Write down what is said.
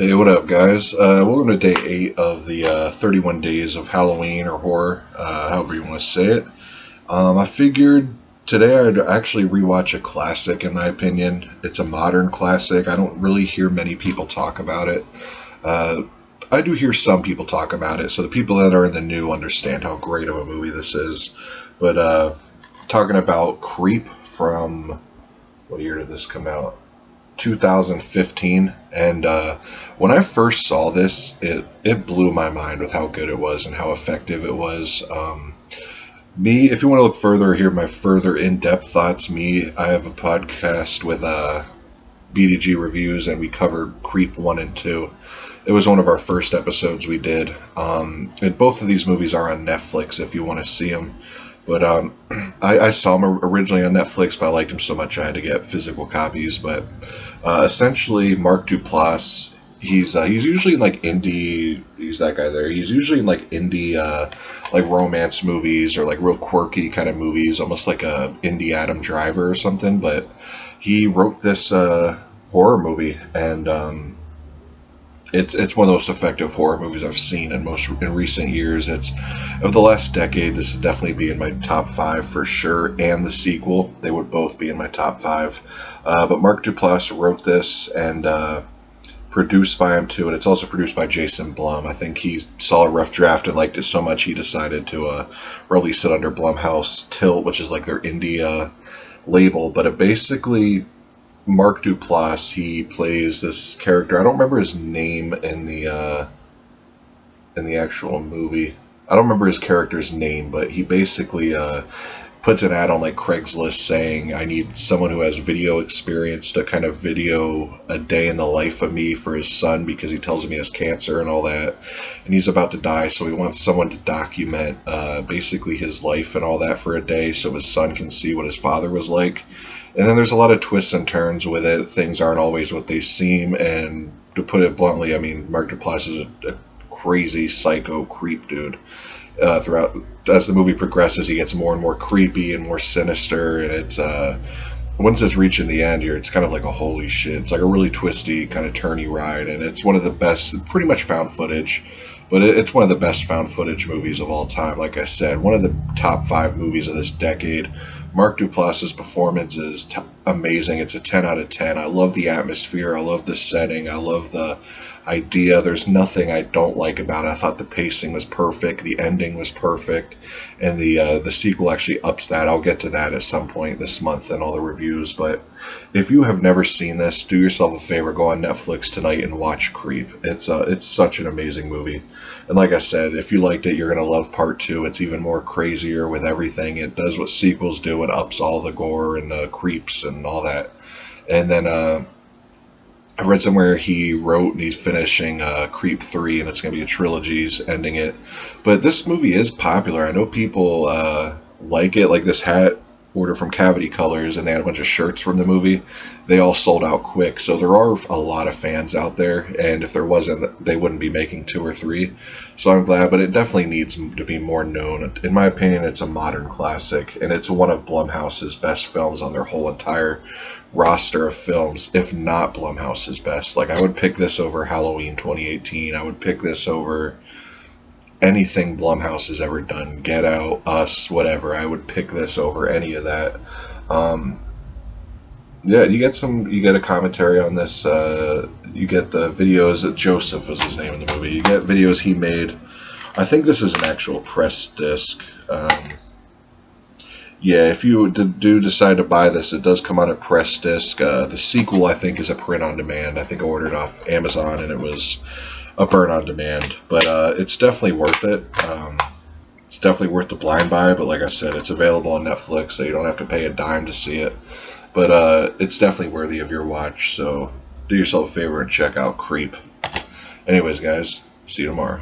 Hey, what up, guys? Welcome to day 8 of the 31 days of Halloween or horror, however you want to say it. I figured today I'd actually rewatch a classic, in my opinion. It's a modern classic. I don't really hear many people talk about it. Uh, I do hear some people talk about it, so the people that are in the new understand how great of a movie this is. But talking about Creep from, what year did this come out? 2015, and when I first saw this, it blew my mind with how good it was and how effective it was. If you want to look further, hear my further in-depth thoughts. I have a podcast with BDG reviews, and we covered Creep 1 and 2. It was one of our first episodes we did. And both of these movies are on Netflix if you want to see them. But I saw them originally on Netflix, but I liked them so much I had to get physical copies. But essentially, Mark Duplass, he's usually in like indie. He's that guy there. He's usually in like indie, like romance movies or like real quirky kind of movies, almost like a indie Adam Driver or something. But he wrote this horror movie, and it's one of the most effective horror movies I've seen in recent years. It's of the last decade. This would definitely be in my top 5 for sure, and the sequel, they would both be in my top 5. But Mark Duplass wrote this and produced by him too, and it's also produced by Jason Blum. I think he saw a rough draft and liked it so much he decided to release it under Blumhouse Tilt, which is like their indie label. But it basically, Mark Duplass, he plays this character. I don't remember his name in the actual movie. I don't remember his character's name, but he basically puts an ad on like Craigslist saying, "I need someone who has video experience to kind of video a day in the life of me for his son because he tells him he has cancer and all that, and he's about to die. So he wants someone to document basically his life and all that for a day, so his son can see what his father was like." And then there's a lot of twists and turns with it. Things aren't always what they seem. And to put it bluntly, I mean, Mark Duplass is a crazy psycho creep dude. Throughout, as the movie progresses, he gets more and more creepy and more sinister. And it's once it's reaching the end here, it's kind of like a holy shit. It's like a really twisty, kind of turny ride. And it's one of the best, pretty much found footage. But it's one of the best found footage movies of all time. Like I said, one of the top 5 movies of this decade. Mark Duplass's performance is amazing. It's a 10 out of 10. I love the atmosphere. I love the setting. I love the idea. There's nothing I don't like about it. I thought the pacing was perfect. The ending was perfect. And the sequel actually ups that. I'll get to that at some point this month in all the reviews. But if you have never seen this, do yourself a favor. Go on Netflix tonight and watch Creep. It's such an amazing movie. And like I said, if you liked it, you're going to love part 2. It's even more crazier with everything. It does what sequels do. It ups all the gore and the creeps and all that. And then I read somewhere he wrote and he's finishing Creep 3, and it's going to be a trilogy. He's ending it. But this movie is popular. I know people like it. Like this hat order from Cavity Colors, and they had a bunch of shirts from the movie. They all sold out quick. So there are a lot of fans out there, and if there wasn't, they wouldn't be making 2 or 3. So I'm glad, but it definitely needs to be more known. In my opinion, it's a modern classic, and it's one of Blumhouse's best films on their whole entire roster of films, if not Blumhouse's best. Like, I would pick this over Halloween 2018. I would pick this over anything Blumhouse has ever done. Get Out, Us, whatever. I would pick this over any of that. Yeah, you get a commentary on this. You get the videos that Joseph was his name in the movie. You get videos he made. I think this is an actual press disc. Yeah, if you do decide to buy this, it does come on a press disc. The sequel, I think, is a print on demand. I think I ordered it off Amazon, and it was a burn on demand. But it's definitely worth it. It's definitely worth the blind buy. But like I said, it's available on Netflix, so you don't have to pay a dime to see it. But it's definitely worthy of your watch. So do yourself a favor and check out Creep. Anyways, guys, see you tomorrow.